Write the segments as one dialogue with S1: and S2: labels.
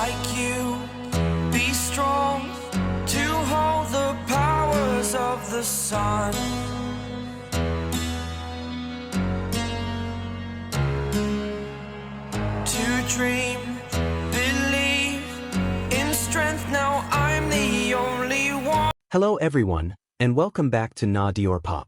S1: like you. Be strong to hold the powers of the sun. To dream, believe in strength. Now I'm the only one.
S2: Hello everyone, and welcome back to Kpop.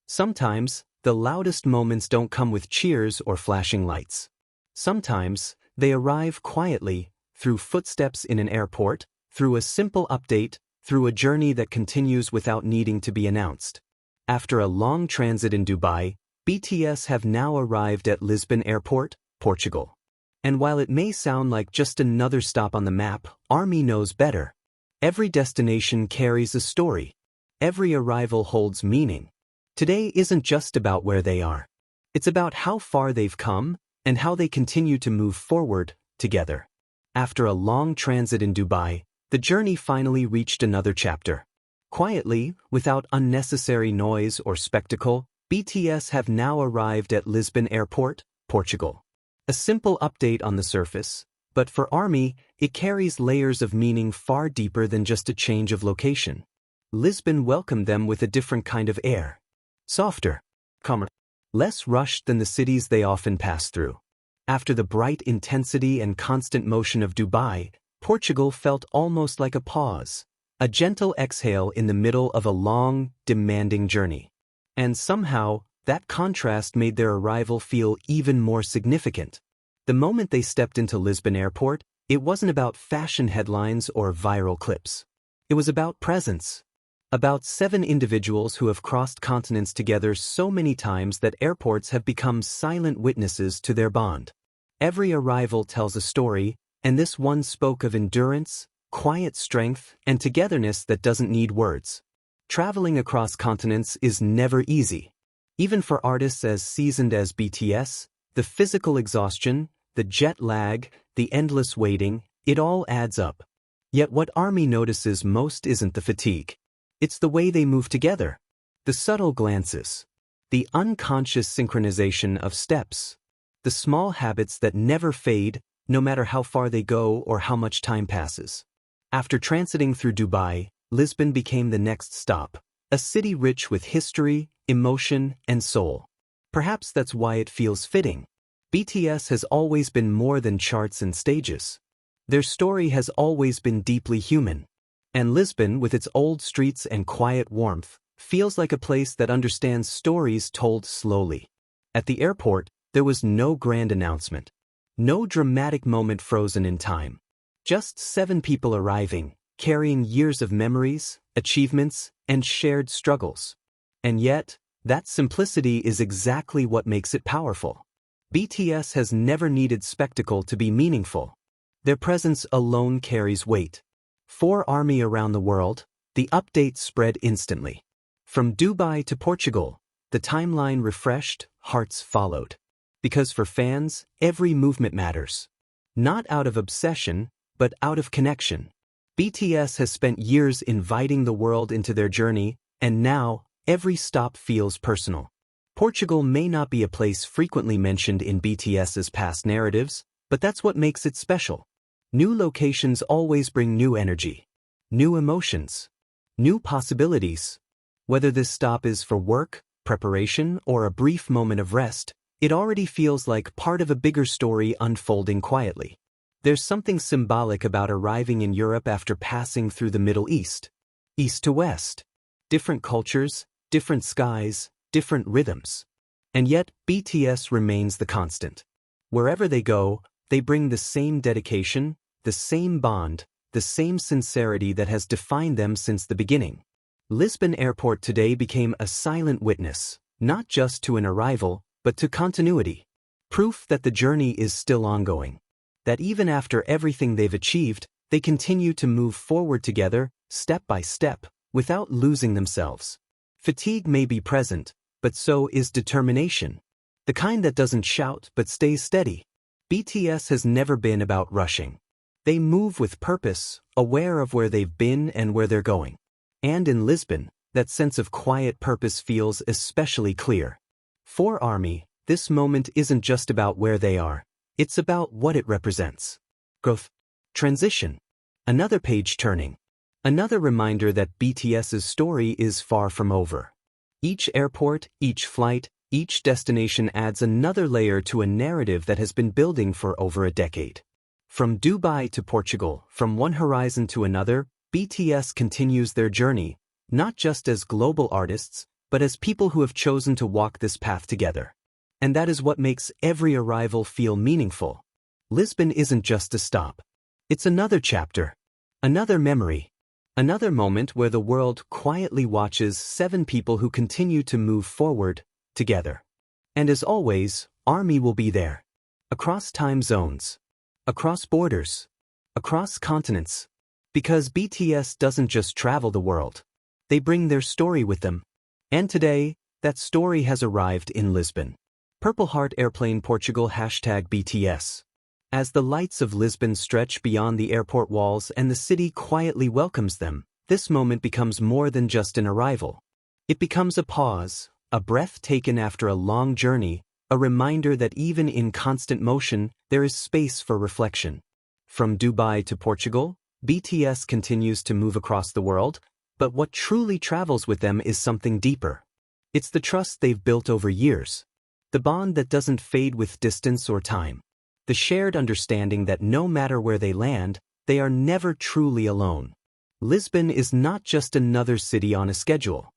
S2: Sometimes, the loudest moments don't come with cheers or flashing lights. Sometimes, they arrive quietly, through footsteps in an airport, through a simple update, through a journey that continues without needing to be announced. After a long transit in Dubai, BTS have now arrived at Lisbon Airport, Portugal. And while it may sound like just another stop on the map, ARMY knows better. Every destination carries a story. Every arrival holds meaning. Today isn't just about where they are. It's about how far they've come and how they continue to move forward together. After a long transit in Dubai, the journey finally reached another chapter. Quietly, without unnecessary noise or spectacle, BTS have now arrived at Lisbon Airport, Portugal. A simple update on the surface, but for ARMY, it carries layers of meaning far deeper than just a change of location. Lisbon welcomed them with a different kind of air. Softer, calmer, less rushed than the cities they often pass through. After the bright intensity and constant motion of Dubai, Portugal felt almost like a pause, a gentle exhale in the middle of a long, demanding journey. And somehow, that contrast made their arrival feel even more significant. The moment they stepped into Lisbon Airport, it wasn't about fashion headlines or viral clips. It was about presence. About 7 individuals who have crossed continents together so many times that airports have become silent witnesses to their bond. Every arrival tells a story, and this one spoke of endurance, quiet strength, and togetherness that doesn't need words. Traveling across continents is never easy. Even for artists as seasoned as BTS, the physical exhaustion, the jet lag, the endless waiting, it all adds up. Yet what ARMY notices most isn't the fatigue. It's the way they move together. The subtle glances. The unconscious synchronization of steps. The small habits that never fade, no matter how far they go or how much time passes. After transiting through Dubai, Lisbon became the next stop, a city rich with history, emotion, and soul. Perhaps that's why it feels fitting. BTS has always been more than charts and stages. Their story has always been deeply human. And Lisbon, with its old streets and quiet warmth, feels like a place that understands stories told slowly. At the airport, there was no grand announcement. No dramatic moment frozen in time. Just 7 people arriving, carrying years of memories, achievements, and shared struggles. And yet, that simplicity is exactly what makes it powerful. BTS has never needed spectacle to be meaningful. Their presence alone carries weight. For ARMY around the world, the update spread instantly. From Dubai to Portugal, the timeline refreshed, hearts followed. Because for fans, every movement matters. Not out of obsession, but out of connection. BTS has spent years inviting the world into their journey, and now, every stop feels personal. Portugal may not be a place frequently mentioned in BTS's past narratives, but that's what makes it special. New locations always bring new energy, new emotions, new possibilities. Whether this stop is for work, preparation, or a brief moment of rest, it already feels like part of a bigger story unfolding quietly. There's something symbolic about arriving in Europe after passing through the Middle East. East to west. Different cultures, different skies, different rhythms. And yet, BTS remains the constant. Wherever they go, they bring the same dedication, the same bond, the same sincerity that has defined them since the beginning. Lisbon Airport today became a silent witness, not just to an arrival, but to continuity. Proof that the journey is still ongoing. That even after everything they've achieved, they continue to move forward together, step by step, without losing themselves. Fatigue may be present, but so is determination. The kind that doesn't shout but stays steady. BTS has never been about rushing. They move with purpose, aware of where they've been and where they're going. And in Lisbon, that sense of quiet purpose feels especially clear. For ARMY, this moment isn't just about where they are, it's about what it represents. Growth, Transition. Another page turning. Another reminder that BTS's story is far from over. Each airport, each flight, each destination adds another layer to a narrative that has been building for over a decade. From Dubai to Portugal, from one horizon to another, BTS continues their journey, not just as global artists, but as people who have chosen to walk this path together. And that is what makes every arrival feel meaningful. Lisbon isn't just a stop. It's another chapter, another memory, another moment where the world quietly watches 7 people who continue to move forward together. And as always, ARMY will be there. Across time zones, across borders, across continents. Because BTS doesn't just travel the world. They bring their story with them. And today, that story has arrived in Lisbon. Purple Heart Airplane Portugal #BTS. As the lights of Lisbon stretch beyond the airport walls and the city quietly welcomes them, this moment becomes more than just an arrival. It becomes a pause, a breath taken after a long journey, a reminder that even in constant motion, there is space for reflection. From Dubai to Portugal, BTS continues to move across the world, but what truly travels with them is something deeper. It's the trust they've built over years. The bond that doesn't fade with distance or time. The shared understanding that no matter where they land, they are never truly alone. Lisbon is not just another city on a schedule.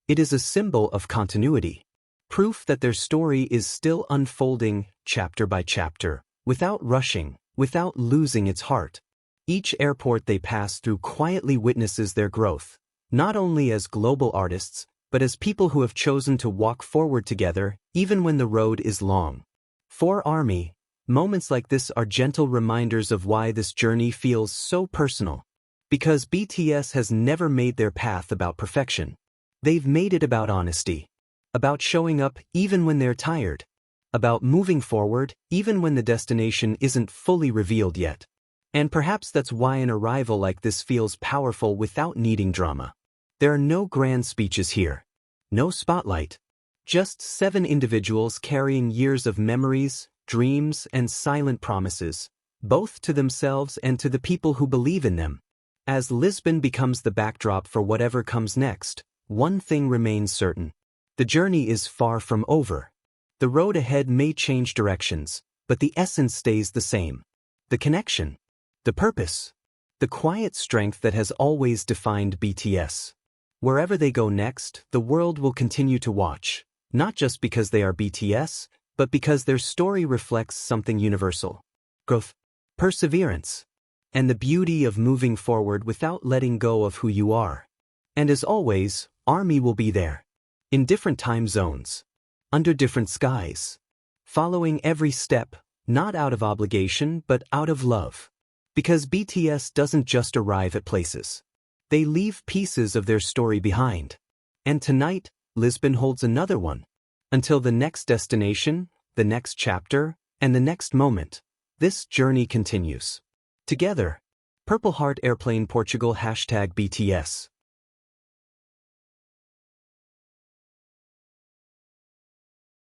S2: It is a symbol of continuity. Proof that their story is still unfolding, chapter by chapter, without rushing, without losing its heart. Each airport they pass through quietly witnesses their growth, not only as global artists, but as people who have chosen to walk forward together, even when the road is long. For ARMY, moments like this are gentle reminders of why this journey feels so personal. Because BTS has never made their path about perfection. They've made it about honesty. About showing up even when they're tired. About moving forward even when the destination isn't fully revealed yet. And perhaps that's why an arrival like this feels powerful without needing drama. There are no grand speeches here. No spotlight. Just 7 individuals carrying years of memories, dreams, and silent promises, both to themselves and to the people who believe in them. As Lisbon becomes the backdrop for whatever comes next, one thing remains certain. The journey is far from over. The road ahead may change directions, but the essence stays the same. The connection. The purpose. The quiet strength that has always defined BTS. Wherever they go next, the world will continue to watch, not just because they are BTS, but because their story reflects something universal. Growth, perseverance, and the beauty of moving forward without letting go of who you are. And as always, ARMY will be there. In different time zones. Under different skies. Following every step, not out of obligation, but out of love. Because BTS doesn't just arrive at places. They leave pieces of their story behind. And tonight, Lisbon holds another one. Until the next destination, the next chapter, and the next moment, this journey continues. Together. Purple Heart Airplane Portugal #BTS.